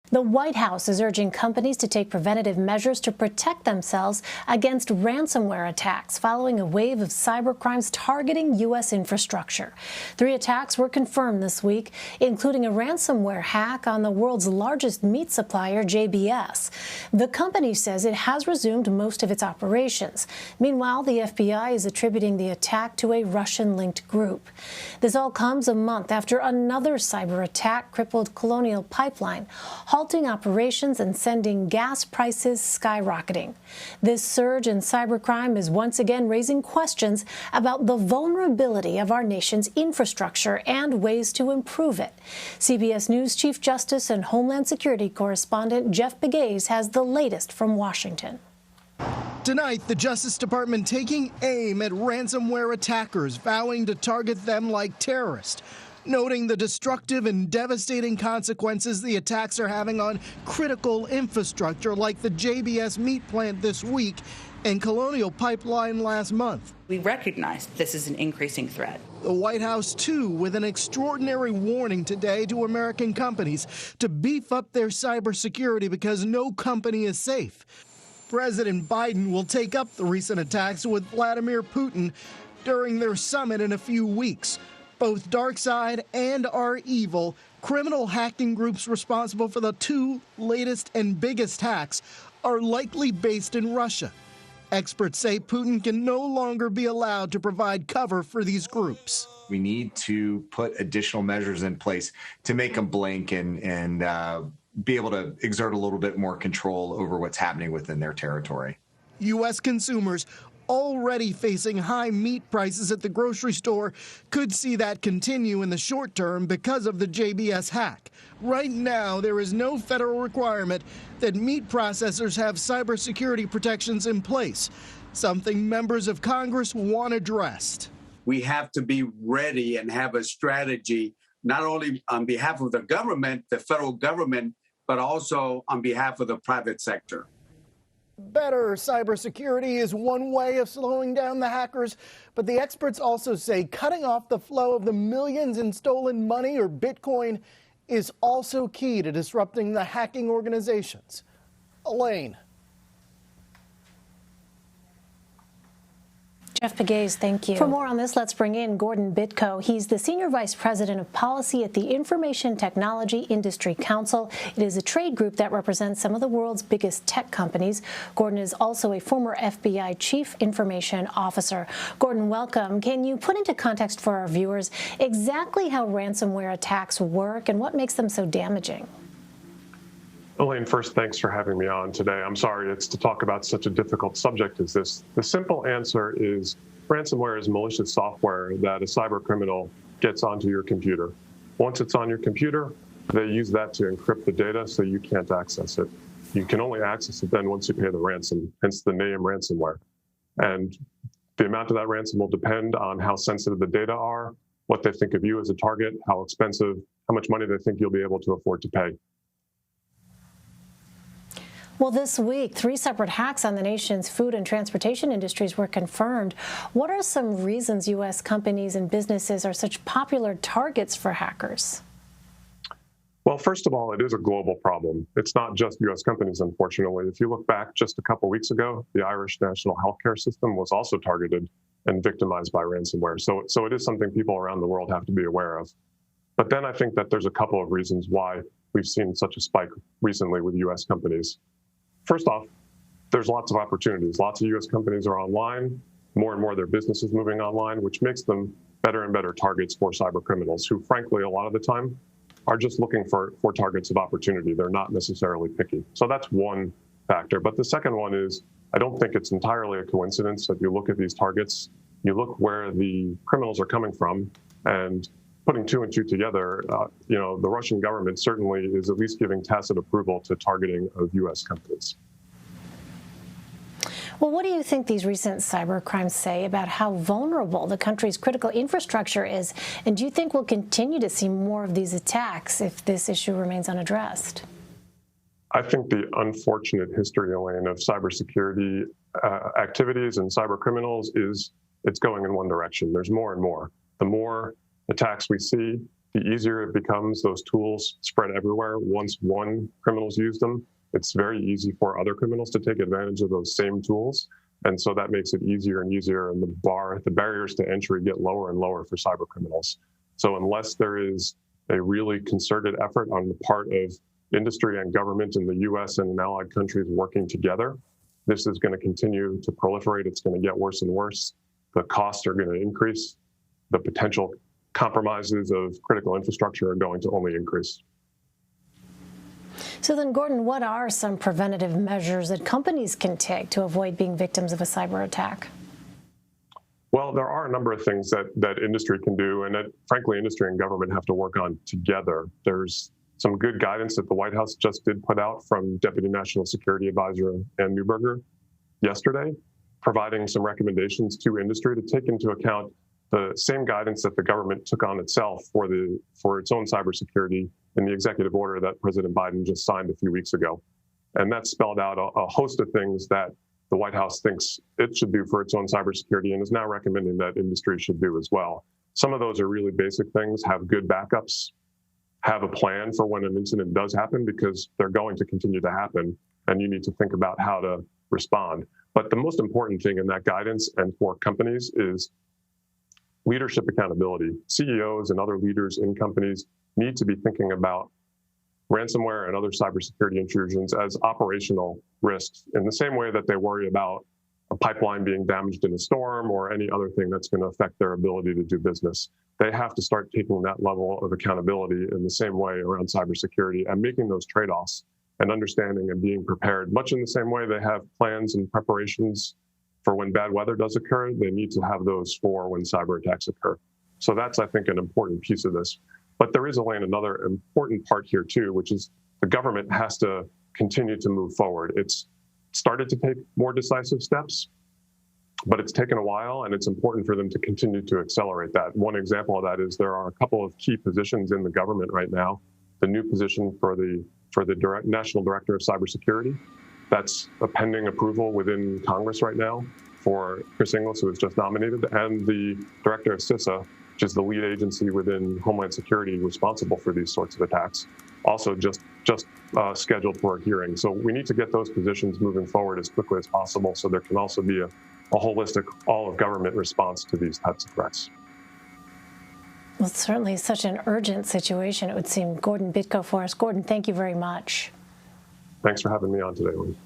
The White House is urging companies to take preventative measures to protect themselves against ransomware attacks following a wave of cybercrimes targeting U.S. infrastructure. 3 attacks were confirmed this week, including a ransomware hack on the world's largest meat supplier, JBS. The company says it has resumed most of its operations. Meanwhile, the FBI is attributing the attack to a Russian-linked group. This all comes a month after another cyber attack crippled Colonial Pipeline, halting operations and sending gas prices skyrocketing. This surge in cybercrime is once again raising questions about the vulnerability of our nation's infrastructure and ways to improve it. CBS News Chief Justice and Homeland Security correspondent Jeff Pegues has the latest from Washington. Tonight, the Justice Department taking aim at ransomware attackers, vowing to target them like terrorists, noting the destructive and devastating consequences the attacks are having on critical infrastructure like the JBS meat plant this week and Colonial Pipeline last month. We recognize this is an increasing threat. The White House, too, with an extraordinary warning today to American companies to beef up their cybersecurity because no company is safe. President Biden will take up the recent attacks with Vladimir Putin during their summit in a few weeks. Both dark side and our evil, criminal hacking groups responsible for the 2 latest and biggest hacks are likely based in Russia. Experts say Putin can no longer be allowed to provide cover for these groups. We need to put additional measures in place to make them blink and be able to exert a little bit more control over what's happening within their territory. U.S. consumers already facing high meat prices at the grocery store could see that continue in the short term because of the JBS hack. Right now, there is no federal requirement that meat processors have cybersecurity protections in place, something members of Congress want addressed. We have to be ready and have a strategy, not only on behalf of the government, the federal government, but also on behalf of the private sector. Better cybersecurity is one way of slowing down the hackers, but the experts also say cutting off the flow of the millions in stolen money or Bitcoin is also key to disrupting the hacking organizations. Elaine. Jeff Pegues, thank you. For more on this, let's bring in Gordon Bitko. He's the Senior Vice President of Policy at the Information Technology Industry Council. It is a trade group that represents some of the world's biggest tech companies. Gordon is also a former FBI Chief Information Officer. Gordon, welcome. Can you put into context for our viewers exactly how ransomware attacks work and what makes them so damaging? Elaine, first, thanks for having me on today. I'm sorry it's to talk about such a difficult subject as this. The simple answer is ransomware is malicious software that a cyber criminal gets onto your computer. Once it's on your computer, they use that to encrypt the data so you can't access it. You can only access it then once you pay the ransom, hence the name ransomware. And the amount of that ransom will depend on how sensitive the data are, what they think of you as a target, how expensive, how much money they think you'll be able to afford to pay. Well, this week, 3 separate hacks on the nation's food and transportation industries were confirmed. What are some reasons U.S. companies and businesses are such popular targets for hackers? Well, first of all, it is a global problem. It's not just U.S. companies, unfortunately. If you look back just a couple weeks ago, the Irish national healthcare system was also targeted and victimized by ransomware. So it is something people around the world have to be aware of. But then I think that there's a couple of reasons why we've seen such a spike recently with U.S. companies. First off, there's lots of opportunities. Lots of U.S. companies are online. More and more of their business is moving online, which makes them better and better targets for cyber criminals who, frankly, a lot of the time are just looking for targets of opportunity. They're not necessarily picky. So that's one factor. But the second one is, I don't think it's entirely a coincidence that you look at these targets, you look where the criminals are coming from, and putting 2 and 2 together, the Russian government certainly is at least giving tacit approval to targeting of U.S. companies. Well, what do you think these recent cyber crimes say about how vulnerable the country's critical infrastructure is? And do you think we'll continue to see more of these attacks if this issue remains unaddressed? I think the unfortunate history, Elaine, of cybersecurity activities and cyber criminals it's going in one direction. There's more and more. The more attacks we see, the easier it becomes. Those tools spread everywhere. Once one criminal's used them, it's very easy for other criminals to take advantage of those same tools. And so that makes it easier and easier, and the barriers to entry get lower and lower for cyber criminals. So unless there is a really concerted effort on the part of industry and government in the US and in allied countries working together, this is going to continue to proliferate. It's going to get worse and worse. The costs are going to increase. The potential compromises of critical infrastructure are going to only increase. So then, Gordon, what are some preventative measures that companies can take to avoid being victims of a cyber attack? Well, there are a number of things that industry can do, and that, frankly, industry and government have to work on together. There's some good guidance that the White House just did put out from Deputy National Security Advisor Ann Neuberger yesterday, providing some recommendations to industry to take into account the same guidance that the government took on itself for its own cybersecurity in the executive order that President Biden just signed a few weeks ago. And that spelled out a host of things that the White House thinks it should do for its own cybersecurity and is now recommending that industry should do as well. Some of those are really basic things: have good backups, have a plan for when an incident does happen, because they're going to continue to happen, and you need to think about how to respond. But the most important thing in that guidance and for companies is leadership accountability. CEOs and other leaders in companies need to be thinking about ransomware and other cybersecurity intrusions as operational risks in the same way that they worry about a pipeline being damaged in a storm or any other thing that's going to affect their ability to do business. They have to start taking that level of accountability in the same way around cybersecurity and making those trade-offs and understanding and being prepared, much in the same way they have plans and preparations for when bad weather does occur. They need to have those for when cyber attacks occur. So that's, I think, an important piece of this. But there is, Elaine, another important part here too, which is the government has to continue to move forward. It's started to take more decisive steps, but it's taken a while, and it's important for them to continue to accelerate that. One example of that is there are a couple of key positions in the government right now. The new position for the National Director of Cybersecurity, that's a pending approval within Congress right now for Chris Inglis, who was just nominated, and the Director of CISA, which is the lead agency within Homeland Security responsible for these sorts of attacks, also just scheduled for a hearing. So we need to get those positions moving forward as quickly as possible, so there can also be a holistic, all-of-government response to these types of threats. Well, it's certainly such an urgent situation, it would seem. Gordon Bitko for us. Gordon, thank you very much. Thanks for having me on today, Lee.